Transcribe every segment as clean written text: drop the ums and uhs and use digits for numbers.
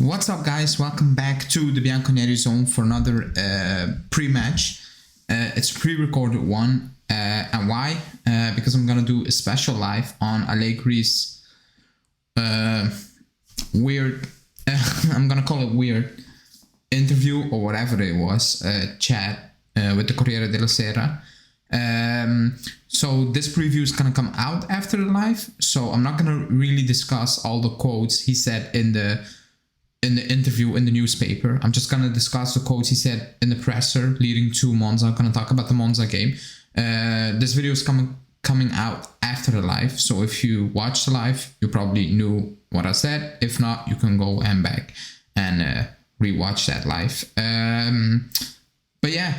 What's up, guys? Welcome back to the Bianconerizone for another pre-match. It's a pre-recorded one. And why? Because I'm gonna do a special live on Allegri's weird, I'm gonna call it weird, interview or whatever it was, chat with the Corriere della Sera. So this preview is gonna come out after the live, so I'm not gonna really discuss all the quotes he said in the interview in the newspaper. I'm just gonna discuss the quotes he said in the presser leading to Monza. I'm gonna talk about the Monza game. This video is coming out after the live, so if you watched the live, you probably knew what I said. If not, you can go and back and rewatch that live. But yeah,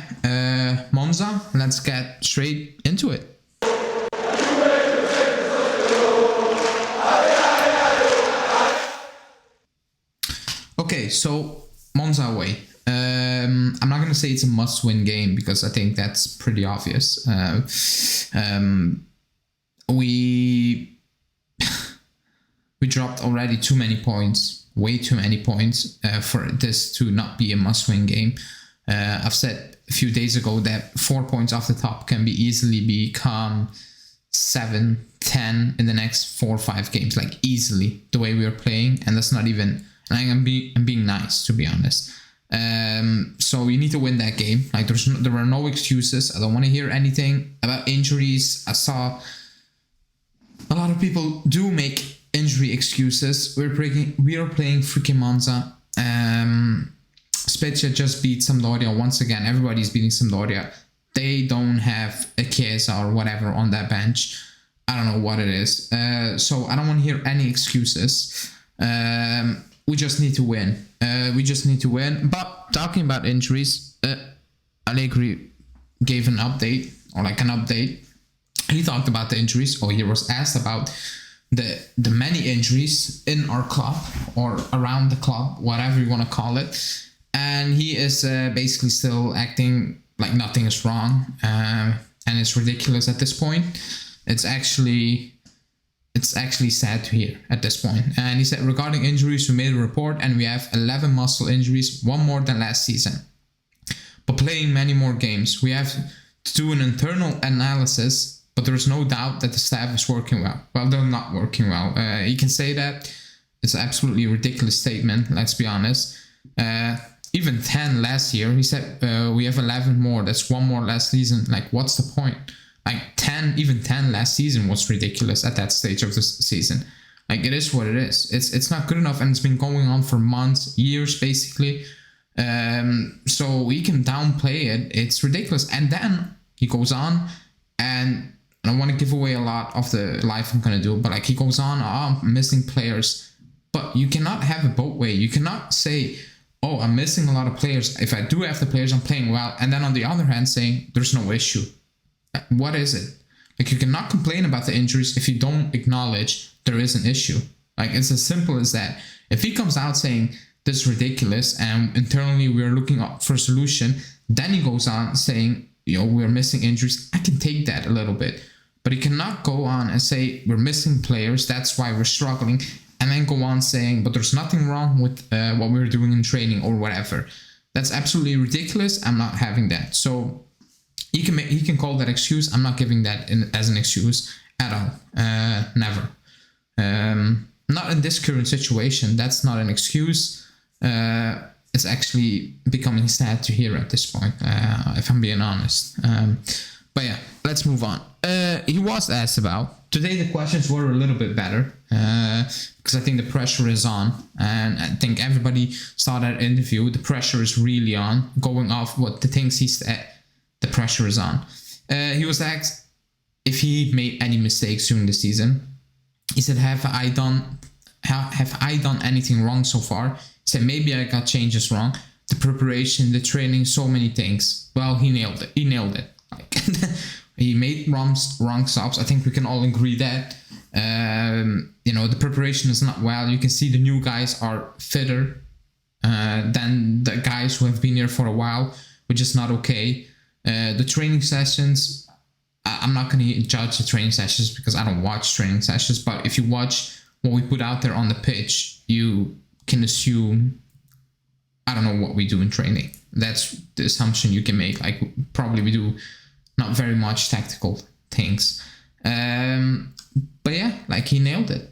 Monza, let's get straight into it. Okay, so Monza away. I'm not going to say it's a must-win game because I think that's pretty obvious. We dropped already too many points, way too many points for this to not be a must-win game. I've said a few days ago that 4 points off the top can be easily become 7, 10 in the next 4 or 5 games, like easily the way we are playing, and that's not even. I'm being nice, to be honest. So you need to win that game. Like there are no excuses. I don't want to hear anything about injuries. I saw a lot of people do make injury excuses. We are playing freaking Monza. Spezia just beat Sampdoria once again. Everybody's beating Sampdoria. They don't have a Chiesa or whatever on that bench. I don't know what it is. So I don't want to hear any excuses. We just need to win. But talking about injuries, Allegri gave an update, or like an update. He talked about the injuries, or he was asked about the many injuries in our club or around the club, whatever you want to call it. And he is basically still acting like nothing is wrong, and it's ridiculous at this point. It's actually sad to hear at this point. And he said, regarding injuries, we made a report and we have 11 muscle injuries, one more than last season. But playing many more games, we have to do an internal analysis, but there's no doubt that the staff is working well. Well, they're not working well. He can say that. It's an absolutely ridiculous statement, let's be honest. Even 10 last year, he said, we have 11 more. That's one more last season. Like, what's the point? Like 10 last season was ridiculous at that stage of the season. Like, it is what it is. It's not good enough, and it's been going on for months, years, basically. So he can downplay it. It's ridiculous. And then he goes on, and I don't want to give away a lot of the live I'm going to do, but like he goes on, I'm missing players. But you cannot have it both ways. You cannot say, oh, I'm missing a lot of players. If I do have the players, I'm playing well. And then on the other hand, saying there's no issue. What is it? Like, you cannot complain about the injuries if you don't acknowledge there is an issue. Like, it's as simple as that. If he comes out saying this is ridiculous and internally we're looking for a solution, then he goes on saying, we're missing injuries. I can take that a little bit, but he cannot go on and say we're missing players, that's why we're struggling, and then go on saying, but there's nothing wrong with what we're doing in training or whatever. That's absolutely ridiculous. I'm not having that. So he can call that excuse. I'm not giving that as an excuse at all. Never. Not in this current situation. That's not an excuse. It's actually becoming sad to hear at this point, if I'm being honest. But yeah, let's move on. He was asked about. Today the questions were a little bit better, because I think the pressure is on. And I think everybody saw that interview. The pressure is really on. Going off what the things he said. The pressure is on. He was asked if he made any mistakes during the season. He said, have I done anything wrong so far? He said, maybe I got changes wrong. The preparation, the training, so many things. Well, he nailed it. Like, he made wrong stops. I think we can all agree that. The preparation is not well. You can see the new guys are fitter than the guys who have been here for a while, which is not okay. The training sessions, I'm not going to judge the training sessions because I don't watch training sessions, but if you watch what we put out there on the pitch, you can assume, I don't know what we do in training. That's the assumption you can make. Like, probably we do not very much tactical things. But yeah, like, he nailed it.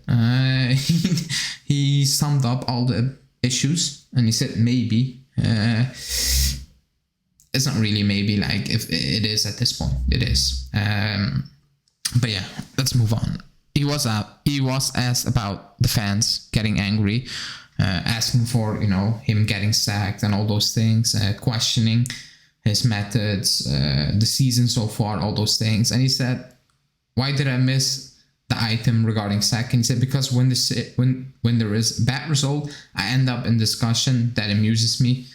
He summed up all the issues, and he said maybe. It's not really maybe, like, if it is at this point, it is. But yeah, let's move on. He was asked about the fans getting angry, asking for, him getting sacked and all those things, questioning his methods, the season so far, all those things. And he said, why did I miss the item regarding sack? And he said, because when there is a bad result, I end up in discussion that amuses me.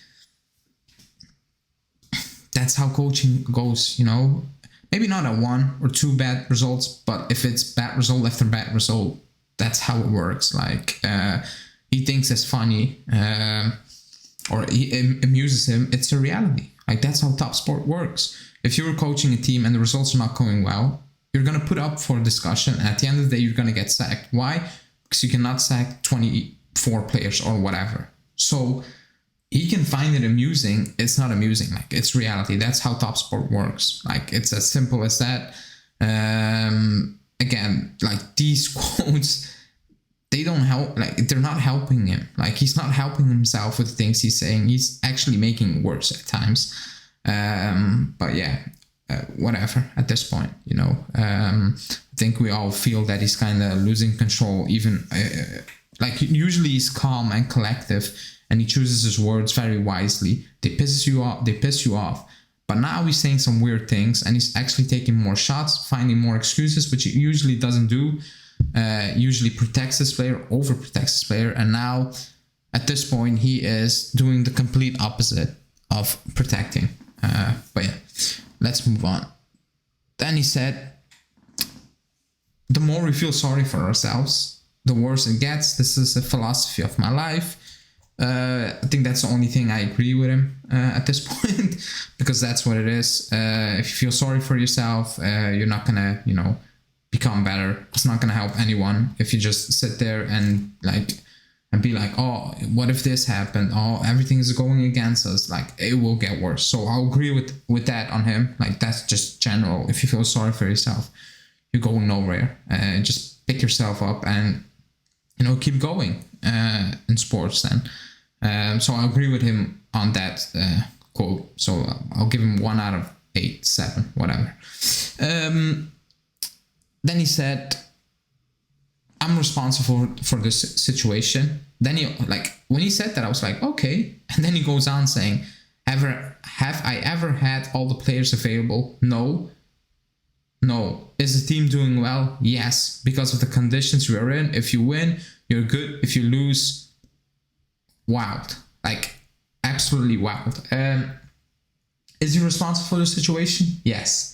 That's how coaching goes, Maybe not at 1 or 2 bad results, but if it's bad result after bad result, that's how it works. Like, he thinks it's funny, or it amuses him. It's a reality. Like, that's how top sport works. If you're coaching a team and the results are not going well, you're going to put up for discussion. And at the end of the day, you're going to get sacked. Why? Because you cannot sack 24 players or whatever. So he can find it amusing. It's not amusing. Like, it's reality. That's how top sport works. Like, it's as simple as that. Again, like, these quotes, they don't help. Like, they're not helping him. Like, he's not helping himself with the things he's saying. He's actually making it worse at times. But yeah, whatever at this point, I think we all feel that he's kind of losing control. Even like, usually he's calm and collective, and he chooses his words very wisely. They piss you off. But now he's saying some weird things, and he's actually taking more shots, finding more excuses, which he usually doesn't do. Usually protects his player, overprotects his player, and now at this point he is doing the complete opposite of protecting. But yeah, let's move on. Then he said, the more we feel sorry for ourselves, the worse it gets. This is the philosophy of my life. I think that's the only thing I agree with him at this point, because that's what it is. If you feel sorry for yourself, you're not gonna, become better. It's not gonna help anyone if you just sit there and be like, oh, what if this happened? Oh, everything is going against us. Like, it will get worse. So I'll agree with that on him. Like, that's just general. If you feel sorry for yourself, you're going nowhere. Just pick yourself up and keep going in sports then. So I agree with him on that quote. So I'll give him 1 out of 8, 7, whatever. Then he said, I'm responsible for this situation. Then when he said that, I was like, okay. And then he goes on saying, have I ever had all the players available? No. Is the team doing well? Yes, because of the conditions we are in. If you win, you're good. If you lose, wild. Like, absolutely wild. Is he responsible for the situation? Yes.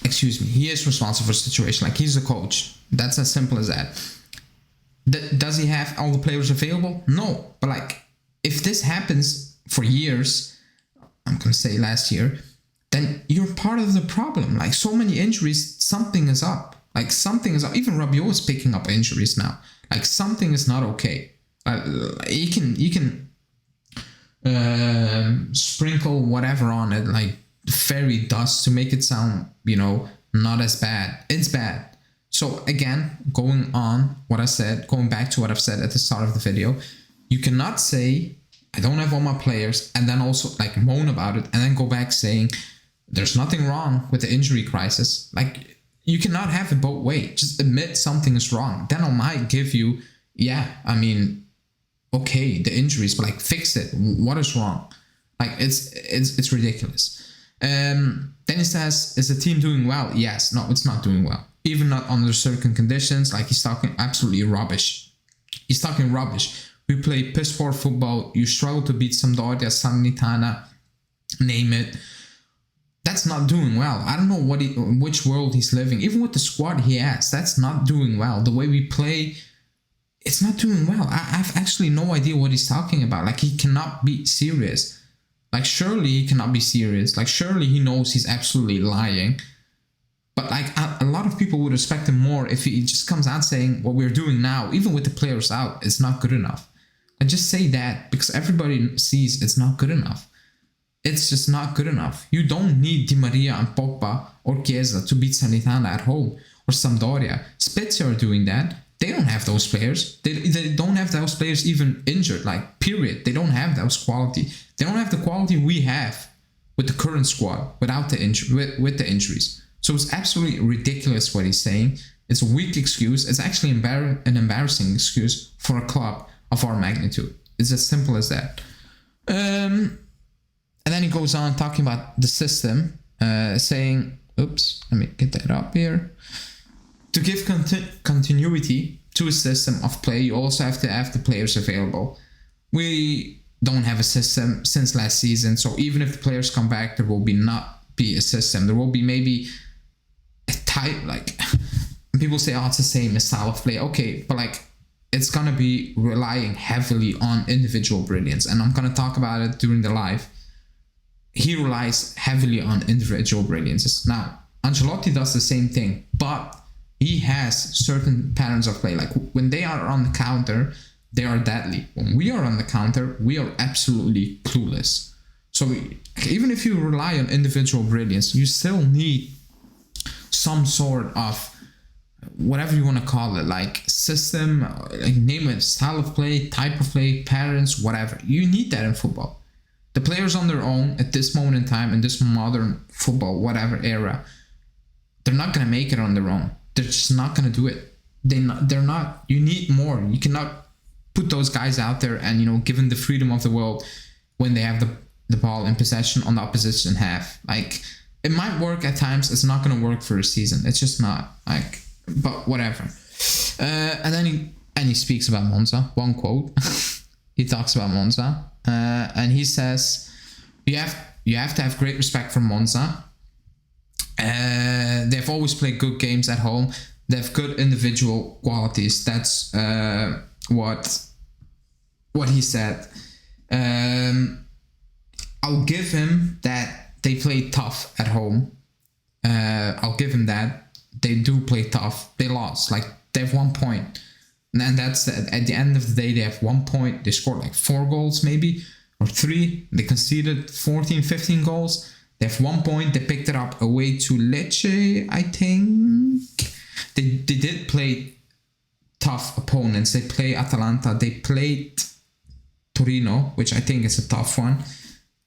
Excuse me. He is responsible for the situation. Like, he's a coach. That's as simple as that. Does he have all the players available? No. But if this happens for years, I'm going to say last year, then you're part of the problem. Like, so many injuries, something is up. Like, something is up. Even Rabiot is picking up injuries now. Like, something is not okay. You can sprinkle whatever on it, like fairy dust, to make it sound, not as bad. It's bad. So again, going back to what I've said at the start of the video, you cannot say, I don't have all my players, and then also moan about it, and then go back saying there's nothing wrong with the injury crisis. Like, you cannot have it both ways. Just admit something is wrong. Then I might give you, okay, the injuries, but fix it. What is wrong? It's ridiculous. Then he says, is the team doing well? Yes. No, it's not doing well. Even not under certain conditions. He's talking absolutely rubbish. He's talking rubbish. We play piss poor football. You struggle to beat Sampdoria, Salernitana, name it. That's not doing well. I don't know which world he's living. Even with the squad he has, that's not doing well. The way we play, it's not doing well. I've actually no idea what he's talking about. He cannot be serious. Surely he cannot be serious. Surely he knows he's absolutely lying. But like a lot of people would respect him more if he just comes out saying what we're doing now, even with the players out, it's not good enough. And just say that, because everybody sees it's not good enough. It's just not good enough. You don't need Di Maria and Pogba or Chiesa to beat Salernitana at home, or Sampdoria. Spezia are doing that. They don't have those players. They don't have those players even injured, like, period. They don't have those quality. They don't have the quality we have with the current squad without the with the injuries. So it's absolutely ridiculous what he's saying. It's a weak excuse. It's actually an embarrassing excuse for a club of our magnitude. It's as simple as that. And then he goes on talking about the system, saying, oops, let me get that up here. To give continuity to a system of play, you also have to have the players available. We don't have a system since last season, so even if the players come back, there will not be a system. There will be maybe a type, like, people say, oh, it's the same style of play. Okay, but like, it's gonna be relying heavily on individual brilliance, and I'm gonna talk about it during the live. He relies heavily on individual brilliances. Now, Ancelotti does the same thing, but he has certain patterns of play. Like, when they are on the counter, they are deadly. When we are on the counter, we are absolutely clueless. So even if you rely on individual brilliance, you still need some sort of, whatever you want to call it, like system, like name it, style of play, type of play, patterns, whatever. You need that in football. The players on their own at this moment in time, in this modern football, whatever era, they're not going to make it on their own. They're just not going to do it. They're not. You need more. You cannot put those guys out there and, you know, give them the freedom of the world when they have the ball in possession on the opposition half. Like, it might work at times. It's not going to work for a season. It's just not. Like, but whatever. And then he speaks about Monza. One quote. He talks about Monza, and he says, "You have to have great respect for Monza. They've always played good games at home. They have good individual qualities." That's what he said. I'll give him that they play tough at home. I'll give him that. They do play tough. They lost. Like, they have 1 point. And that's at the end of the day, they have 1 point. They scored like 4 goals maybe, or 3. They conceded 14, 15 goals. They have 1 point. They picked it up away to Lecce, I think. They did play tough opponents. They play Atalanta. They played Torino, which I think is a tough one.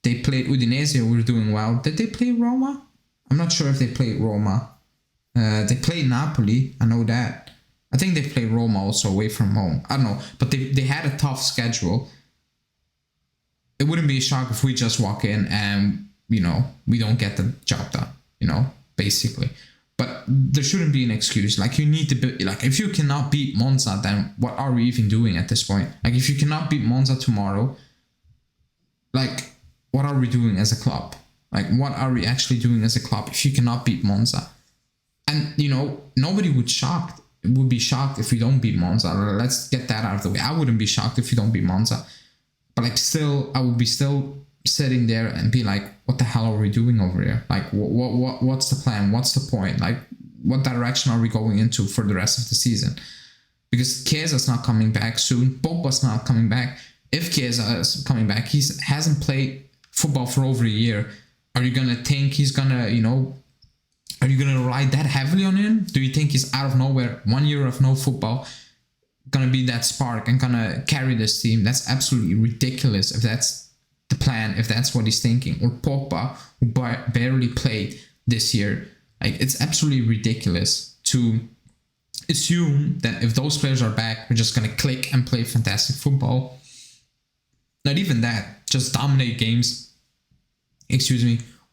They played Udinese, who were doing well. Did they play Roma? I'm not sure if they played Roma. They played Napoli. I know that. I think they played Roma also away from home. I don't know. But they had a tough schedule. It wouldn't be a shock if we just walk in and, you know, we don't get the job done, you know, basically. But there shouldn't be an excuse. Like, you need to be, like, if you cannot beat Monza, then what are we even doing at this point? Like, if you cannot beat Monza tomorrow, like, what are we doing as a club? Like, what are we actually doing as a club if you cannot beat Monza? And, you know, nobody would be shocked if we don't beat Monza. Let's get that out of the way. I wouldn't be shocked if we don't beat Monza. But, like, still, I would be still sitting there and be like, what the hell are we doing over here? Like, what's the plan? What's the point? Like, what direction are we going into for the rest of the season? Because Chiesa's not coming back soon. Pogba's not coming back. If Chiesa is coming back, he hasn't played football for over a year. Are you going to think he's going to, you know, are you going to rely that heavily on him? Do you think he's out of nowhere, 1 year of no football, going to be that spark and going to carry this team? That's absolutely ridiculous if that's the plan, if that's what he's thinking. Or Pogba, who barely played this year. Like, it's absolutely ridiculous to assume that if those players are back, we're just going to click and play fantastic football. Not even that, just dominate games.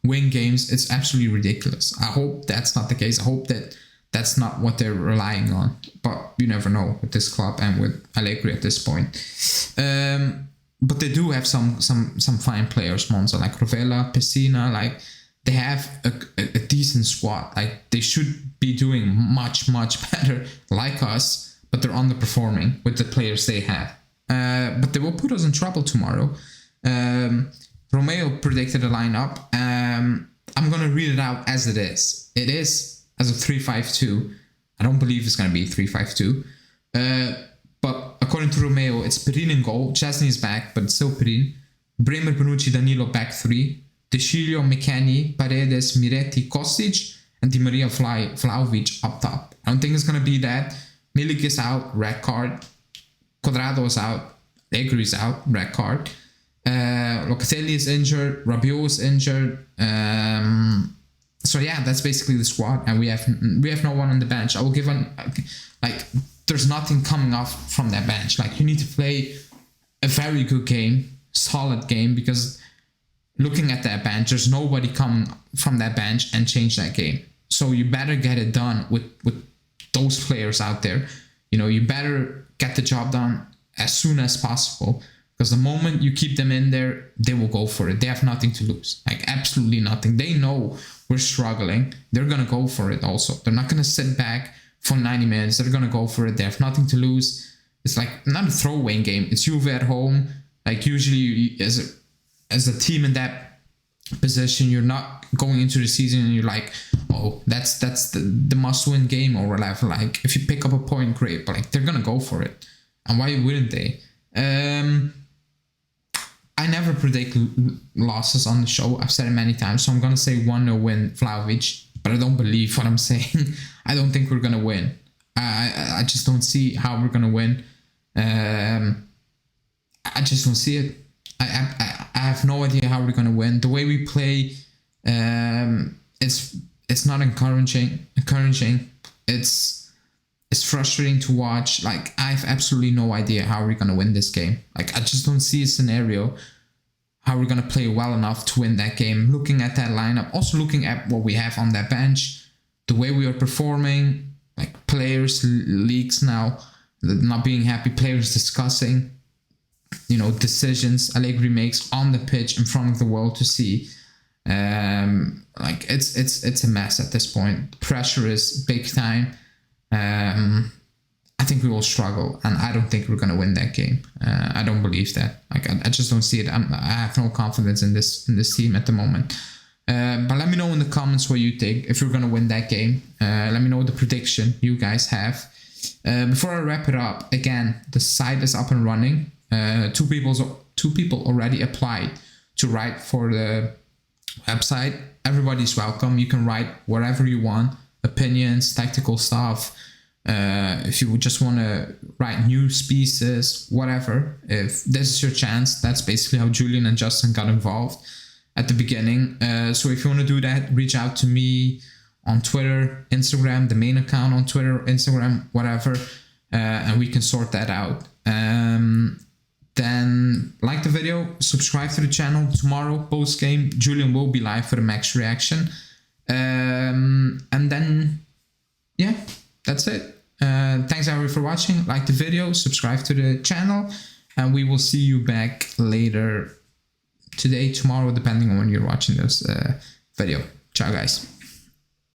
Win games. It's absolutely ridiculous. I hope that's not the case. I hope that that's not what they're relying on. But you never know with this club and with Allegri at this point. But they do have some fine players, Monza, like Rovella, Pessina. Like, they have a decent squad. Like, they should be doing much, much better like us, but they're underperforming with the players they have. But they will put us in trouble tomorrow. Romeo predicted a lineup. I'm going to read it out as it is. It is as a 3-5-2. I don't believe it's going to be 3-5-2. But according to Romeo, it's Perin in goal. Chesney is back, but it's still Perin. Bremer, Bonucci, Danilo back 3. De Sciglio, McKennie, Paredes, Miretti, Kostic, and Di Maria Vlahovic up top. I don't think it's going to be that. Milik is out, red card. Cuadrado is out. Allegri is out, red card. Locatelli is injured. Rabiot is injured. So yeah, that's basically the squad, and we have no one on the bench. I will give there's nothing coming off from that bench. Like, you need to play a very good game, solid game, because looking at that bench, there's nobody coming from that bench and change that game. So you better get it done with those players out there. You know, you better get the job done as soon as possible, because the moment you keep them in there, they will go for it. They have nothing to lose, like absolutely nothing. They know we're struggling. They're going to go for it also. They're not going to sit back for 90 minutes. They're going to go for it. They have nothing to lose. It's like not a throwaway game. It's Juve at home. Like, usually as a team in that position, you're not going into the season and you're like, oh, that's the must-win game or whatever. Like, if you pick up a point, great. But like, they're going to go for it. And why wouldn't they? I never predict losses on the show. I've said it many times. So I'm going to say 1-0 win Vlahovic. But I don't believe what I'm saying. I don't think we're going to win. I just don't see how we're going to win. I just don't see it. I have no idea how we're going to win. The way we play, it's not encouraging. It's frustrating to watch. Like, I have absolutely no idea how we're going to win this game. Like, I just don't see a scenario how we're going to play well enough to win that game. Looking at that lineup, also looking at what we have on that bench, the way we are performing, like players, leaks now, not being happy, players discussing, you know, decisions Allegri makes on the pitch in front of the world to see. Like, it's a mess at this point. Pressure is big time. I think we will struggle, and I don't think we're going to win that game. I don't believe that. Like, I just don't see it. I have no confidence in this team at the moment. But let me know in the comments what you think, if you're going to win that game. Let me know the prediction you guys have. Before I wrap it up, again, the site is up and running. Two people already applied to write for the website. Everybody's welcome. You can write whatever you want. Opinions, tactical stuff. If you just want to write news pieces, whatever. If this is your chance, that's basically how Julian and Justin got involved at the beginning. So if you want to do that, reach out to me on Twitter, Instagram, the main account on Twitter, Instagram, whatever, and we can sort that out. Then like the video, subscribe to the channel. Tomorrow, post game, Julian will be live for the max reaction. And then, yeah, that's it. Thanks everybody for watching. Like the video, subscribe to the channel, and we will see you back later today, tomorrow, depending on when you're watching this video. Ciao guys.